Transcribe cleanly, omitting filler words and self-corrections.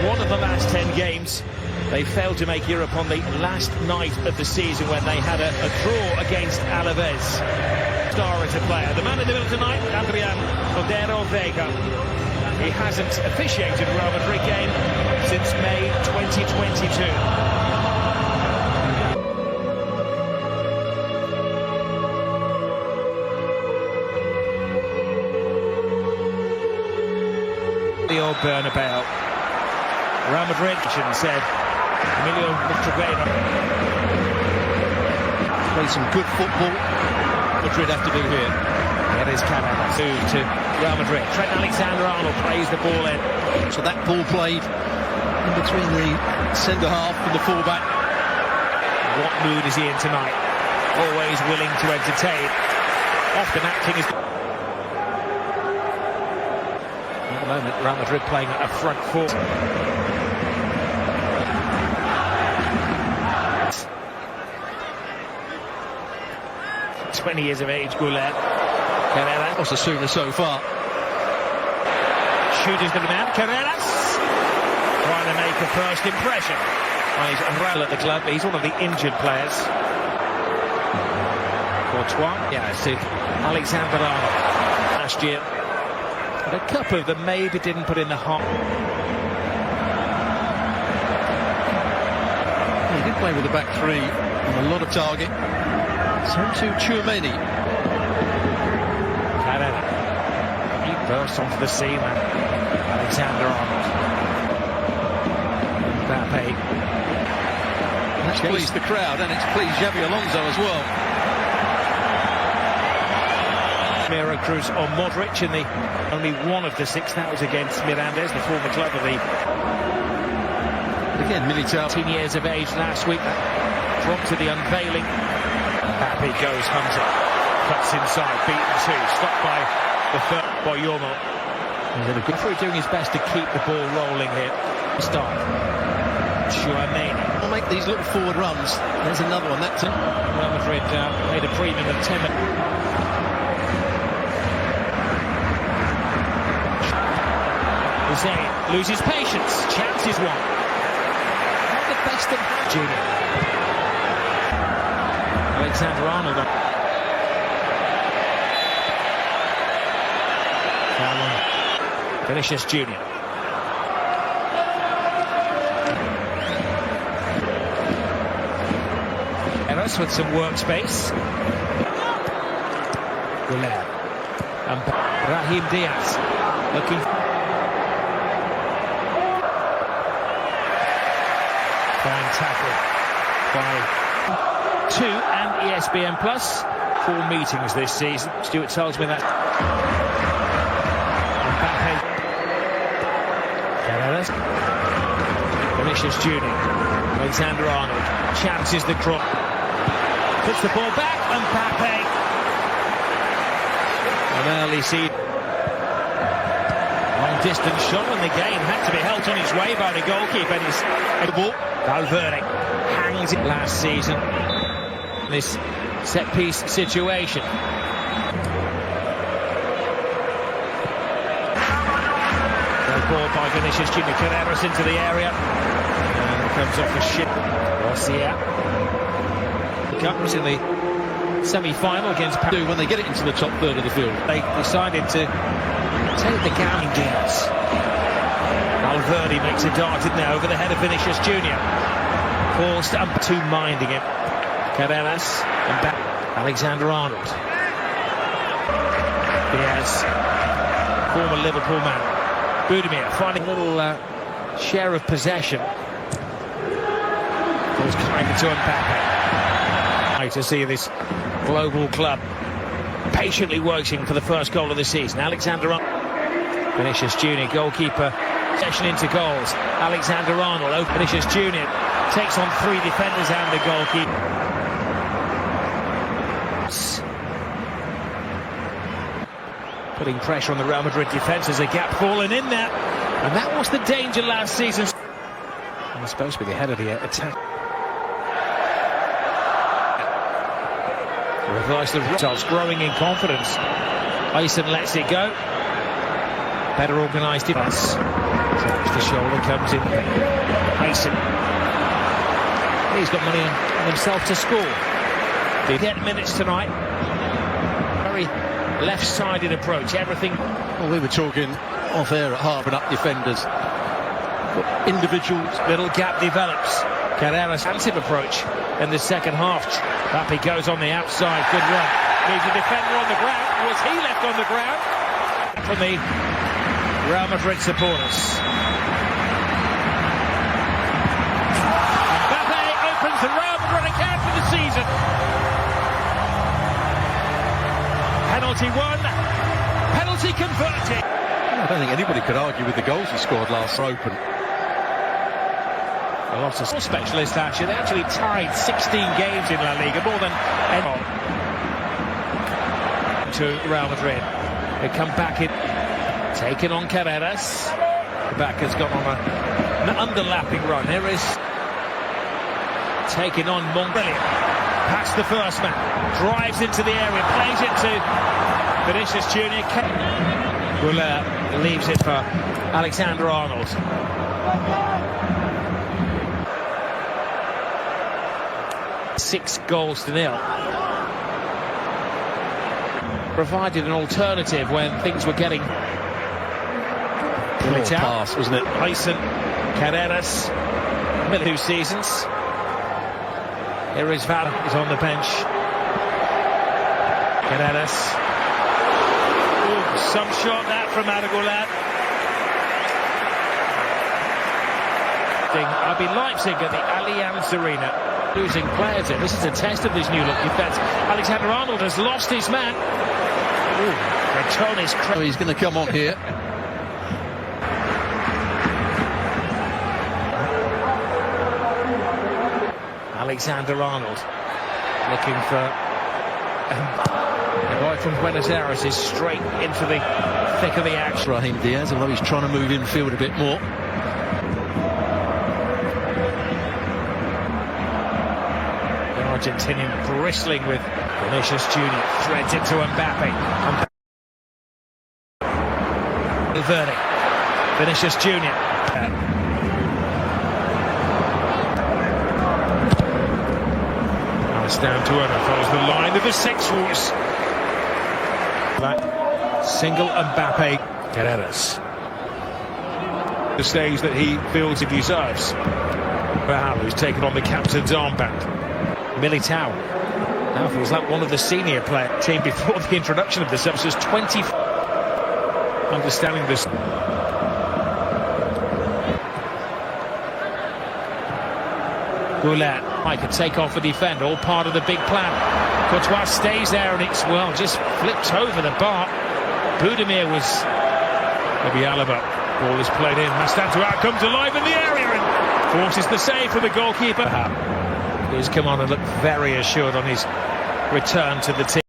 1 of the last 10 games. They failed to make Europe on the last night of the season when they had a draw against Alaves. Star as a player. The man in the middle tonight, Adrian Cordero Vega. He hasn't officiated a Real Madrid game since May 2022. The old Bernabéu. Real Madrid said Emilio Butragueño. Play some good football. Madrid have to do here. It is Carreras to Real Madrid. Trent Alexander-Arnold plays the ball in. So that ball played in between the centre half and the fullback. What mood is he in tonight? Always willing to entertain. Often acting as... At the moment, Real Madrid playing a front four. 20 years of age, Goalless. Carreras. Osasuna so far. Shooting to the man, Carreras. Trying to make a first impression. Well, he's unravel at the club, but he's one of the injured players. Courtois. Yeah, it's Alexander-Arnold. Last year. But a couple of them maybe didn't put in the hot. He did play with the back three and a lot of target. So to Tchouameni. Carreras. He bursts onto the scene. Alexander-Arnold. Mbappé. That's pleased the crowd, and it's pleased Xabi Alonso as well. Mira Cruz or Modric in the only one of the 6 that was against Mirandes, the former club of the... Again, Militao. 18 years of age last week. Dropped to the unveiling. Mbappé goes hunting. Cuts inside, beaten 2. Stopped by the third Boyomo. Good for doing his best to keep the ball rolling here. Start. Tchouameni. Will make these little forward runs. There's another one. That's it. Real Madrid made a premium of 10 minutes. Loses patience. Chance is one. Not the best of Junior. Alexander-Arnold. Vinicius Junior. Carreras with some workspace. Goalless. And Brahim Diaz looking. Fine tackle by 2 and ESPN Plus. 4 meetings this season. Stuart tells me that. Mbappé. Carreras. Vinicius Junior. Alexander-Arnold. Chances the cross. Puts the ball back. Mbappé. An early seed. Long distance shot on the game. Had to be helped on his way by the goalkeeper. He's the ball. Valverde hangs it last season. This set-piece situation. The ball by Vinicius Junior. Carreras into the area. And comes off the ship. Garcia. Comes in the semi-final against Paris. When they get it into the top third of the field. They decided to take the counting games. Valverde makes a dart in there over the head of Vinicius Junior. Forced up to minding him. Carreras and back. Alexander-Arnold. Diaz, former Liverpool man. Budimir finding a little share of possession. Falls kind to Mbappé. To see this global club patiently working for the first goal of the season. Alexander-Arnold. Vinicius Junior, goalkeeper. Session into goals. Alexander-Arnold. Vinicius Junior takes on 3 defenders and the goalkeeper. Putting pressure on the Real Madrid defence as a gap fallen in there. And that was the danger last season. And it's supposed to be the head of the attack. Reverse the results, growing in confidence. Ayson lets it go. Better organised defence. Taps the shoulder, comes in. Mason. He's got money on himself to score. They get minutes tonight. Very left-sided approach. Everything. Well, we were talking off air at half and up defenders. But individuals. Little gap develops. Carreras handsome approach in the second half. Mbappé goes on the outside. Good run. Leaves a defender on the ground. Was he left on the ground? From the Real Madrid supporters. Mbappé opens the Real Madrid account for the season. Penalty won. Penalty converted. I don't think anybody could argue with the goals he scored last open. A lot of specialists actually. They actually tied 16 games in LaLiga, more than anyone. To Real Madrid. They come back in, taking on Carreras. The back has gone on an underlapping run. Here is taking on Brilliant. Past the first man, drives into the area, plays it to Vinicius Junior. Leaves it for Alexander Arnold. Six goals to nil. Provided an alternative when things were getting pass, wasn't it? Mason, Carreras, 2 seasons. Here is Val, is on the bench. Carreras. Ooh, some shot that from Madrid. RB Leipzig at the Allianz Arena. Losing players in. This is a test of this new look defence. Alexander Arnold has lost his man. Is he's going to come on here. Alexander Arnold looking for the boy from Buenos Aires is straight into the thick of the action. Raheem Diaz, although he's trying to move infield a bit more. Argentinian bristling with Vinicius Junior, threads into Mbappé. Verde, Vinicius Junior. Mastantuono follows the line of the sexuals. That single Mbappé. Carreras. The stage that he feels he deserves. Bernabéu, who's taken on the captain's armband. Militao now feels like one of the senior player team before the introduction of the subs was 20. Understanding this. Goalless, I could take off a defender, all part of the big plan. Courtois stays there and it's, well, just flips over the bar. Budimir was maybe Alaba. Ball is played in. Mastantuono comes alive in the area and forces the save for the goalkeeper. He's come on and looked very assured on his return to the team.